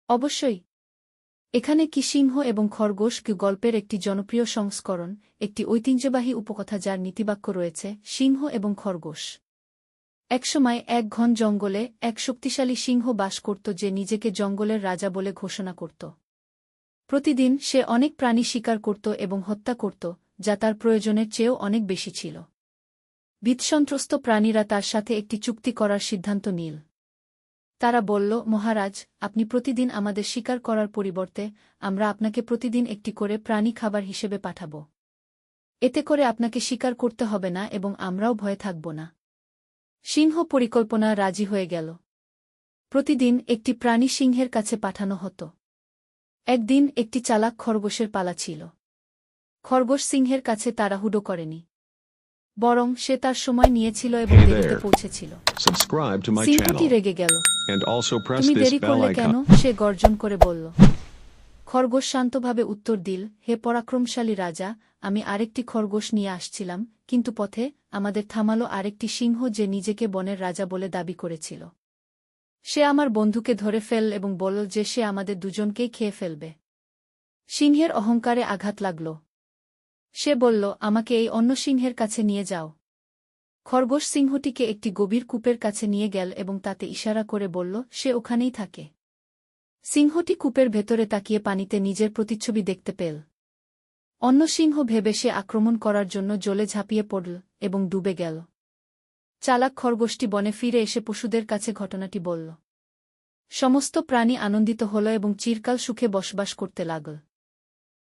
অবশ্যই। এখানে কি সিংহ এবং খরগোশ কি গল্পের একটি জনপ্রিয় সংস্করণ, একটি ঐতিহ্যবাহী উপকথা যার নীতিবাক্য রয়েছে সিংহ এবং খরগোশ। একসময় এক ঘন জঙ্গলে এক শক্তিশালী সিংহ বাস করত যে নিজেকে জঙ্গলের রাজা বলে ঘোষণা করত। প্রতিদিন সে অনেক প্রাণী শিকার করত এবং হত্যা করত, যা তার প্রয়োজনের চেয়েও অনেক বেশি ছিল। ভীতসন্ত্রস্ত প্রাণীরা তার সাথে একটি চুক্তি করার সিদ্ধান্ত নিল। তারা বলল, মহারাজ, আপনি প্রতিদিন আমাদের শিকার করার পরিবর্তে আমরা আপনাকে প্রতিদিন একটি করে প্রাণী খাবার হিসেবে পাঠাব। এতে করে আপনাকে শিকার করতে হবে না এবং আমরাও ভয়ে থাকব না। সিংহ পরিকল্পনা রাজি হয়ে গেল। প্রতিদিন একটি প্রাণী সিংহের কাছে পাঠানো হতো। একদিন একটি চালাক খরগোশের পালা ছিল। খরগোশ সিংহের কাছে তাড়াহুড়ো করেনি, বরং সে তার সময় নিয়েছিল এবং Hey দেরিতে there. পৌঁছেছিল। Subscribe to my সিংহটি channel রেগে গেল। and also press তুমি this দেরি bell করলে কেন? icon. সে গর্জন করে বলল। খরগোশ শান্তভাবে উত্তর দিল, হে পরাক্রমশালী রাজা, আমি আরেকটি খরগোশ নিয়ে আসছিলাম, কিন্তু পথে আমাদের থামালো আরেকটি সিংহ যে নিজেকে বনের রাজা বলে দাবি করেছিল। সে আমার বন্ধুকে ধরে ফেল এবং বলল যে সে আমাদের দুজনকেই খেয়ে ফেলবে। সিংহের অহংকারে আঘাত লাগল। সে বলল, আমাকে এই অন্য সিংহের কাছে নিয়ে যাও। খরগোশ সিংহটিকে একটি গভীর কূপের কাছে নিয়ে গেল এবং তাতে ইশারা করে বলল সে ওখানেই থাকে। সিংহটি কূপের ভেতরে তাকিয়ে পানিতে নিজের প্রতিচ্ছবি দেখতে পেল। অন্য সিংহ ভেবে সে আক্রমণ করার জন্য জলে ঝাঁপিয়ে পড়ল এবং ডুবে গেল। চালাক খরগোশটি বনে ফিরে এসে পশুদের কাছে ঘটনাটি বলল। সমস্ত প্রাণী আনন্দিত হল এবং চিরকাল সুখে বসবাস করতে লাগল।